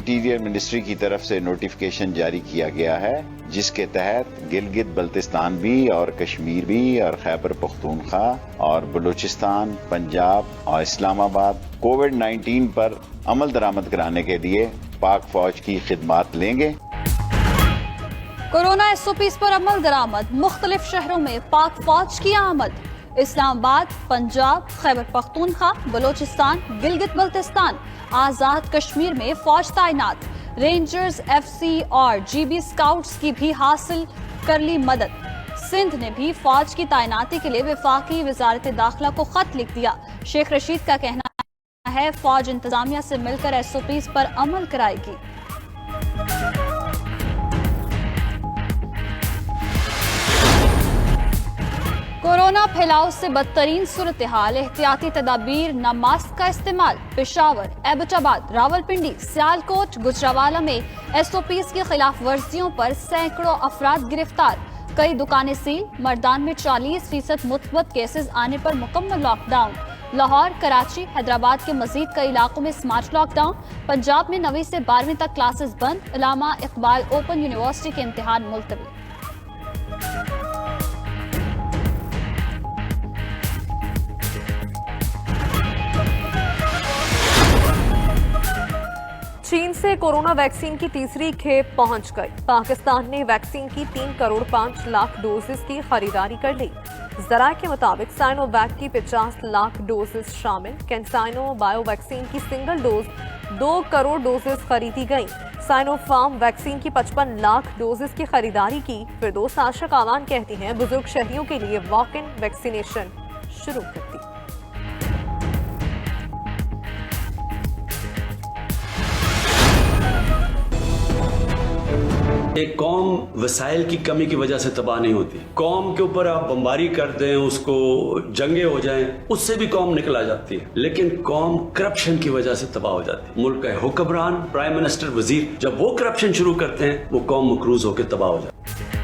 Interior ministry کی طرف سے نوٹیفکیشن جاری کیا گیا ہے جس کے تحت گلگت بلتستان بھی اور کشمیر بھی اور خیبر پختونخوا اور بلوچستان، پنجاب اور اسلام آباد کووڈ-19 پر عمل درآمد کرانے کے لیے پاک فوج کی خدمات لیں گے۔ کورونا SOPs پر عمل درآمد، مختلف شہروں میں پاک فوج کی آمد۔ اسلام آباد، پنجاب، خیبر پختونخوا، بلوچستان، گلگت بلتستان، آزاد کشمیر میں فوج تعینات۔ رینجرز، FC اور GB اسکاؤٹس کی بھی حاصل کر لی مدد۔ سندھ نے بھی فوج کی تعیناتی کے لیے وفاقی وزارت داخلہ کو خط لکھ دیا۔ شیخ رشید کا کہنا ہے فوج انتظامیہ سے مل کر SOPs پر عمل کرائے گی۔ کورونا پھیلاؤ سے بدترین صورتحال، احتیاطی تدابیر، نہ ماسک کا استعمال۔ پشاور، ایبٹ آباد، راولپنڈی، سیالکوٹ، گجرانوالہ میں SOPs کی خلاف ورزیوں پر سینکڑوں افراد گرفتار۔ کئی دکانیں سیل، مردان میں 40% مثبت کیسز آنے پر مکمل لاک ڈاؤن۔ لاہور، کراچی، حیدرآباد کے مزید کئی علاقوں میں سمارٹ لاک ڈاؤن۔ پنجاب میں 9ویں سے 12ویں تک کلاسز بند۔ علامہ اقبال اوپن یونیورسٹی کے امتحان ملتوی۔ چین سے کورونا ویکسین کی تیسری کھیپ پہنچ گئی۔ پاکستان نے ویکسین کی 3 کروڑ 5 لاکھ ڈوزز کی خریداری کر لی۔ ذرائع کے مطابق سائنو ویک کی 50 لاکھ ڈوزز شامل کینسائنو بایو ویکسین کی سنگل ڈوز 2 کروڑ ڈوزز خریدی گئیں۔ سائنو فارم ویکسین کی 55 لاکھ ڈوزز کی خریداری کی۔ فردوس عاشق آوان کہتی ہیں بزرگ شہریوں کے لیے واک ان ویکسینیشن شروع کر دی۔ ایک قوم وسائل کی کمی کی وجہ سے تباہ نہیں ہوتی۔ قوم کے اوپر آپ بمباری کر دیں، اس کو جنگیں ہو جائیں، اس سے بھی قوم نکل آ جاتی ہے، لیکن قوم کرپشن کی وجہ سے تباہ ہو جاتی ہے۔ ملک کا حکمران، پرائم منسٹر، وزیر جب وہ کرپشن شروع کرتے ہیں وہ قوم مقروض ہو کے تباہ ہو جاتی ہے۔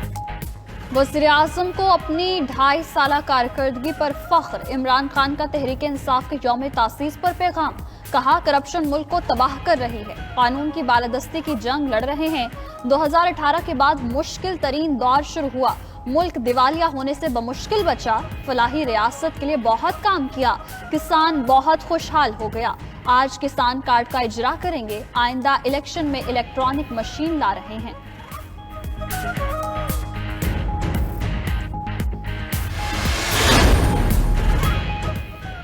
وزیر اعظم کو اپنی 2.5 سالہ کارکردگی پر فخر۔ عمران خان کا تحریک انصاف کے یوم تاسیس پر پیغام۔ کہا کرپشن ملک کو تباہ کر رہی ہے، قانون کی بالادستی کی جنگ لڑ رہے ہیں۔ 2018 کے بعد مشکل ترین دور شروع ہوا، ملک دیوالیہ ہونے سے بمشکل بچا۔ فلاحی ریاست کے لیے بہت کام کیا، کسان بہت خوشحال ہو گیا۔ آج کسان کارڈ کا اجرا کریں گے، آئندہ الیکشن میں الیکٹرانک مشین لا رہے ہیں۔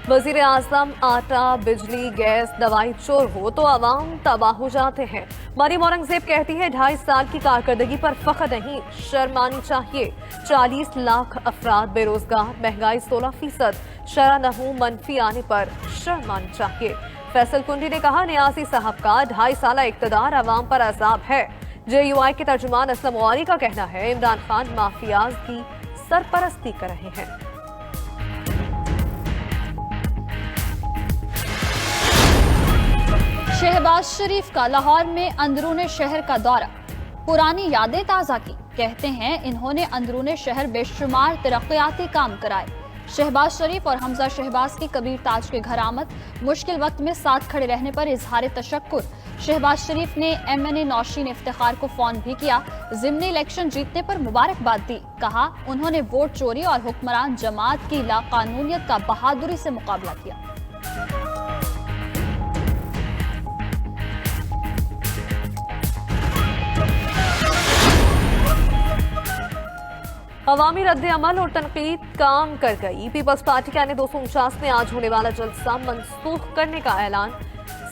وزیر اعظم آٹا، بجلی، گیس، دوائی چور ہو تو عوام تباہ ہو جاتے ہیں۔ مریم اورنگزیب کہتی ہے 2.5 سال کی کارکردگی پر فخر نہیں، شرم آنی چاہیے۔ 40 لاکھ افراد بے روزگار، مہنگائی 16%، شرح نمو منفی آنے پر شرم آنی چاہیے۔ فیصل کنڈی نے کہا نیازی صاحب کا 2.5 سالہ اقتدار عوام پر عذاب ہے۔ JUI کے ترجمان اسلم غواری کا کہنا ہے عمران خان مافیاز کی سرپرستی کر رہے ہیں۔ شہباز شریف کا لاہور میں اندرون شہر کا دورہ، پرانی یادیں تازہ کی۔ کہتے ہیں انہوں نے اندرون شہر بے شمار ترقیاتی کام کرائے۔ شہباز شریف اور حمزہ شہباز کی کبیر تاج کے گھر آمد، مشکل وقت میں ساتھ کھڑے رہنے پر اظہار تشکر۔ شہباز شریف نے MNA نوشین افتخار کو فون بھی کیا، ضمنی الیکشن جیتنے پر مبارکباد دی۔ کہا انہوں نے ووٹ چوری اور حکمران جماعت کی لاقانونیت کا بہادری سے مقابلہ کیا۔ عوامی رد عمل اور تنقید کام کر گئی۔ پیپلز پارٹی کا 249 میں آج ہونے والا جلسہ منسوخ کرنے کا اعلان۔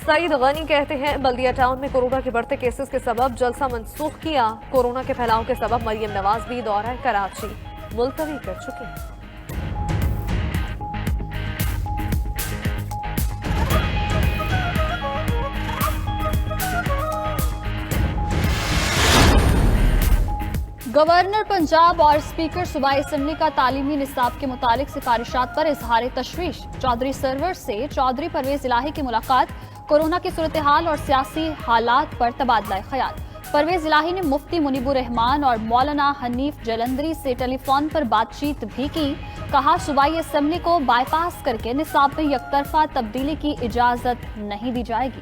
سعید غنی کہتے ہیں بلدیہ ٹاؤن میں کورونا کے بڑھتے کیسز کے سبب جلسہ منسوخ کیا۔ کورونا کے پھیلاؤ کے سبب مریم نواز بھی دورہ کراچی ملتوی کر چکی ہیں۔ گورنر پنجاب اور اسپیکر صوبائی اسمبلی کا تعلیمی نصاب کے متعلق سفارشات پر اظہار تشویش۔ چودھری سرور سے چودھری پرویز الہی کی ملاقات، کورونا کی صورتحال اور سیاسی حالات پر تبادلہ خیال۔ پرویز الہی نے مفتی منیب الرحمان اور مولانا حنیف جلندری سے ٹیلی فون پر بات چیت بھی کی۔ کہا صوبائی اسمبلی کو بائی پاس کر کے نصاب میں یک طرفہ تبدیلی کی اجازت نہیں دی جائے گی۔